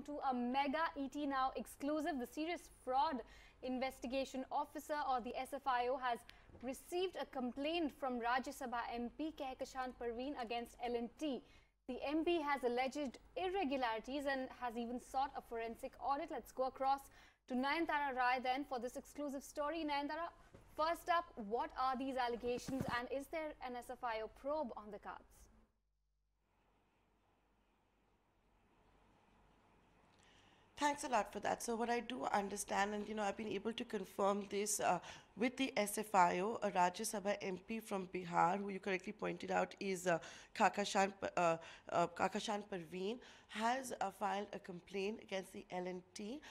To a mega ET Now exclusive. The Serious Fraud Investigation Officer, or the SFIO, has received a complaint from Rajya Sabha MP Kehkashan Parveen against L&T. The MP has alleged irregularities and has even sought a forensic audit. Let's go across to Nayanthara Rai then for this exclusive story. Nayanthara, first up, what are these allegations and is there an SFIO probe on the cards? Thanks a lot for that. So what I do understand, and I've been able to confirm this with the SFIO, a Rajya Sabha MP from Bihar, who you correctly pointed out is Kehkashan Parveen, has filed a complaint against the L&T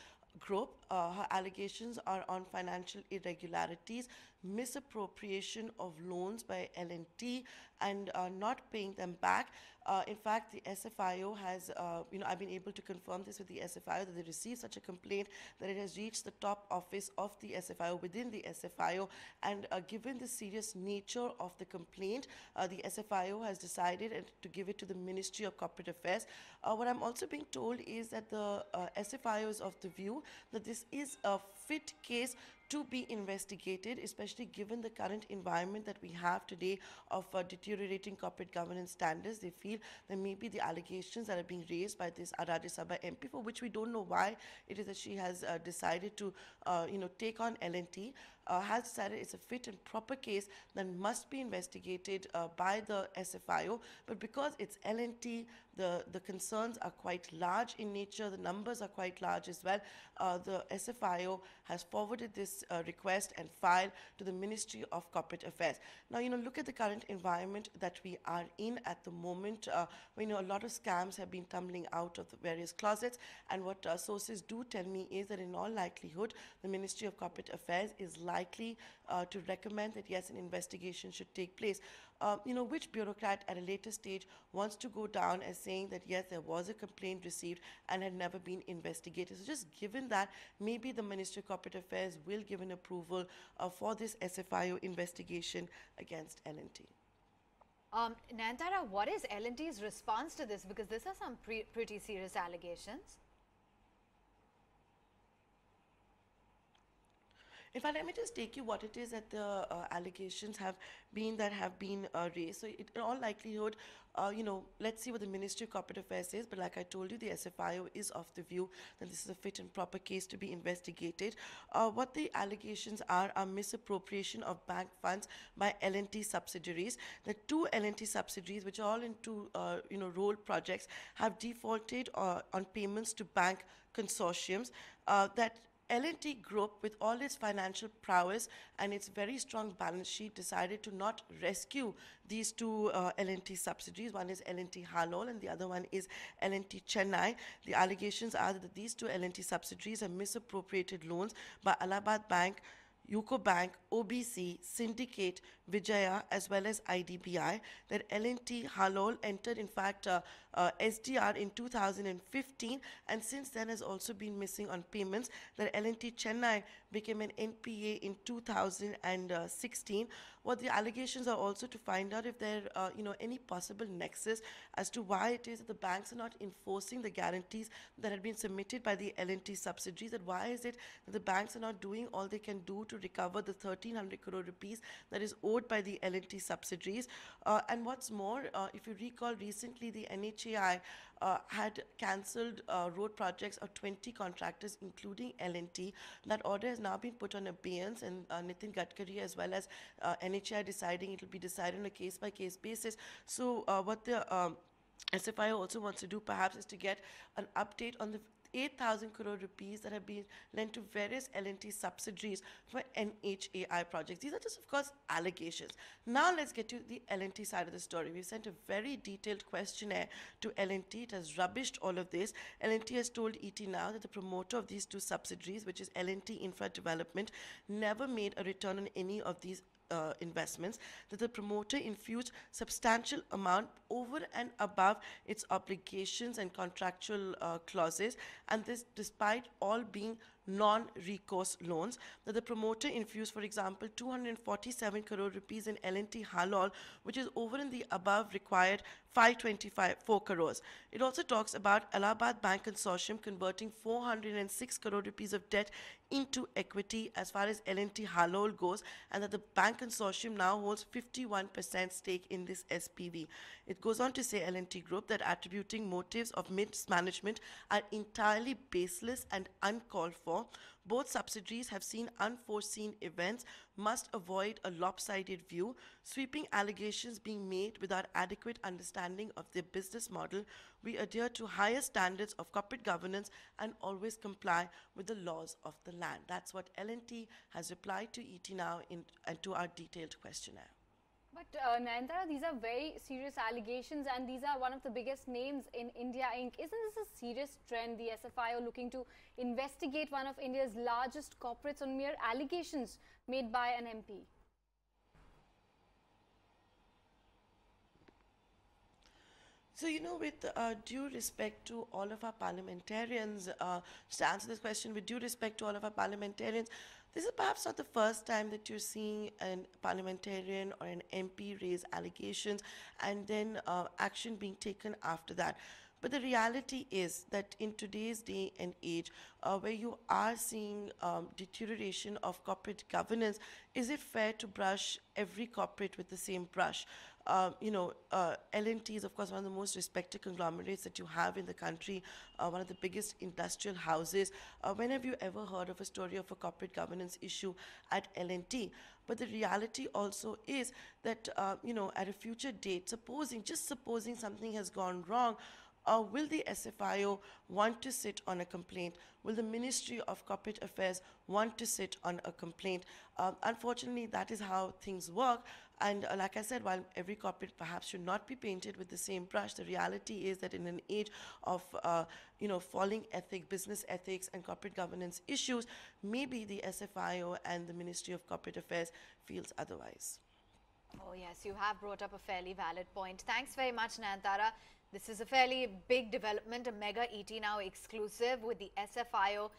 group. Her allegations are on financial irregularities, misappropriation of loans by L&T, and not paying them back. In fact, the SFIO has, I've been able to confirm this with the SFIO that they received such a complaint, that it has reached the top office of the SFIO within the SFIO. And given the serious nature of the complaint, the SFIO has decided to give it to the Ministry of Corporate Affairs. What I'm also being told is that the SFIO is of the view that this is a fit case to be investigated, especially given the current environment that we have today of deteriorating corporate governance standards. They feel that maybe the allegations that are being raised by this Rajya Sabha MP, for which we don't know why it is that she has decided to, take on L&T, has decided it's a fit and proper case that must be investigated by the SFIO. But because it's L&T, the concerns are quite large in nature, the numbers are quite large as well. The SFIO has forwarded this request and file to the Ministry of Corporate Affairs. Now, look at the current environment that we are in at the moment. A lot of scams have been tumbling out of the various closets, and what sources do tell me is that in all likelihood, the Ministry of Corporate Affairs is likely to recommend that yes, an investigation should take place. Which bureaucrat at a later stage wants to go down as saying that yes, there was a complaint received and had never been investigated. So just given that, maybe the Ministry of Corporate Affairs will give an approval for this SFIO investigation against L&T. Nayanthara, what is L&T's response to this? Because these are some pretty serious allegations. In fact, let me just take you what it is that the allegations have been raised. So in all likelihood, let's see what the Ministry of Corporate Affairs says. But like I told you, the SFIO is of the view that this is a fit and proper case to be investigated. What the allegations are misappropriation of bank funds by L&T subsidiaries. The two L&T subsidiaries, which are all into road projects, have defaulted on payments to bank consortiums that L&T Group, with all its financial prowess and its very strong balance sheet, decided to not rescue these two L&T subsidiaries. One is L&T Halol and the other one is L&T Chennai. The allegations are that these two L&T subsidiaries have misappropriated loans by Allahabad Bank, UCO Bank, OBC, Syndicate, Vijaya, as well as IDBI. That L&T Halol entered, in fact, SDR in 2015, and since then has also been missing on payments. That L&T Chennai became an NPA in 2016. What the allegations are also to find out if there any possible nexus as to why it is that the banks are not enforcing the guarantees that had been submitted by the L&T subsidiaries. That why is it that the banks are not doing all they can do to recover the 1,300 crore rupees that is owed by the L&T subsidiaries. And what's more, if you recall, recently the NHAI had cancelled road projects of 20 contractors, including L&T. That order has now been put on abeyance, and Nitin Gadkari as well as NHAI deciding it will be decided on a case-by-case basis. So what the SFIO also wants to do perhaps is to get an update on the 8,000 crore rupees that have been lent to various L&T subsidiaries for NHAI projects. These are just, of course, allegations. Now let's get to the L&T side of the story. We've sent a very detailed questionnaire to L&T. It has rubbished all of this. L&T has told ET Now that the promoter of these two subsidiaries, which is L&T Infra Development, never made a return on any of these investments, that the promoter infused substantial amount over and above its obligations and contractual clauses, and this despite all being non-recourse loans that the promoter infused, for example, 247 crore rupees in L&T Halol, which is over and the above required 4 crores. It also talks about Allahabad Bank Consortium converting 406 crore rupees of debt into equity as far as L&T Halol goes, and that the bank consortium now holds 51% stake in this SPV. It goes on to say, L&T Group, that attributing motives of mismanagement are entirely baseless and uncalled for. Both subsidiaries have seen unforeseen events, must avoid a lopsided view, sweeping allegations being made without adequate understanding of their business model. We adhere to higher standards of corporate governance and always comply with the laws of the land. That's what L&T has replied to ET Now and to our detailed questionnaire. But Nayantara, these are very serious allegations, and these are one of the biggest names in India Inc. Isn't this a serious trend, the SFIO looking to investigate one of India's largest corporates on mere allegations made by an MP? So, with due respect to all of our parliamentarians, to answer this question, with due respect to all of our parliamentarians, this is perhaps not the first time that you're seeing a parliamentarian or an MP raise allegations and then action being taken after that. But the reality is that in today's day and age, where you are seeing deterioration of corporate governance, is it fair to brush every corporate with the same brush? L&T is, of course, one of the most respected conglomerates that you have in the country, one of the biggest industrial houses. When have you ever heard of a story of a corporate governance issue at L&T? But the reality also is that, at a future date, just supposing something has gone wrong, will the SFIO want to sit on a complaint? Will the Ministry of Corporate Affairs want to sit on a complaint? Unfortunately, that is how things work. And like I said, while every corporate perhaps should not be painted with the same brush, the reality is that in an age of, falling business ethics and corporate governance issues, maybe the SFIO and the Ministry of Corporate Affairs feels otherwise. Oh yes, you have brought up a fairly valid point. Thanks very much, Nayantara. This is a fairly big development, a mega ET Now exclusive, with the SFIO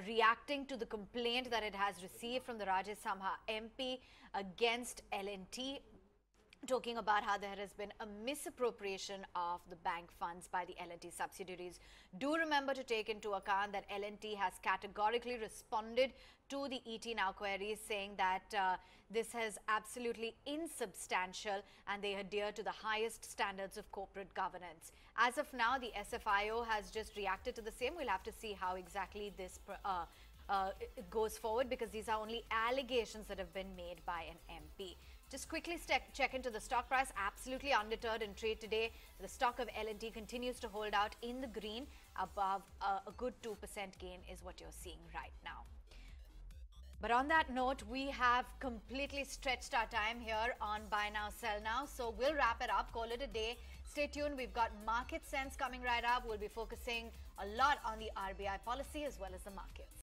reacting to the complaint that it has received from the Rajya Sabha MP against L&T, talking about how there has been a misappropriation of the bank funds by the L&T subsidiaries. Do remember to take into account that L&T has categorically responded to the ET Now queries, saying that this is absolutely insubstantial and they adhere to the highest standards of corporate governance. As of now, the SFIO has just reacted to the same. We'll have to see how exactly this goes forward, because these are only allegations that have been made by an MP. Just quickly check into the stock price. Absolutely undeterred in trade today. The stock of L&T continues to hold out in the green. Above a good 2% gain is what you're seeing right now. But on that note, we have completely stretched our time here on Buy Now, Sell Now. So we'll wrap it up, call it a day. Stay tuned. We've got Market Sense coming right up. We'll be focusing a lot on the RBI policy as well as the markets.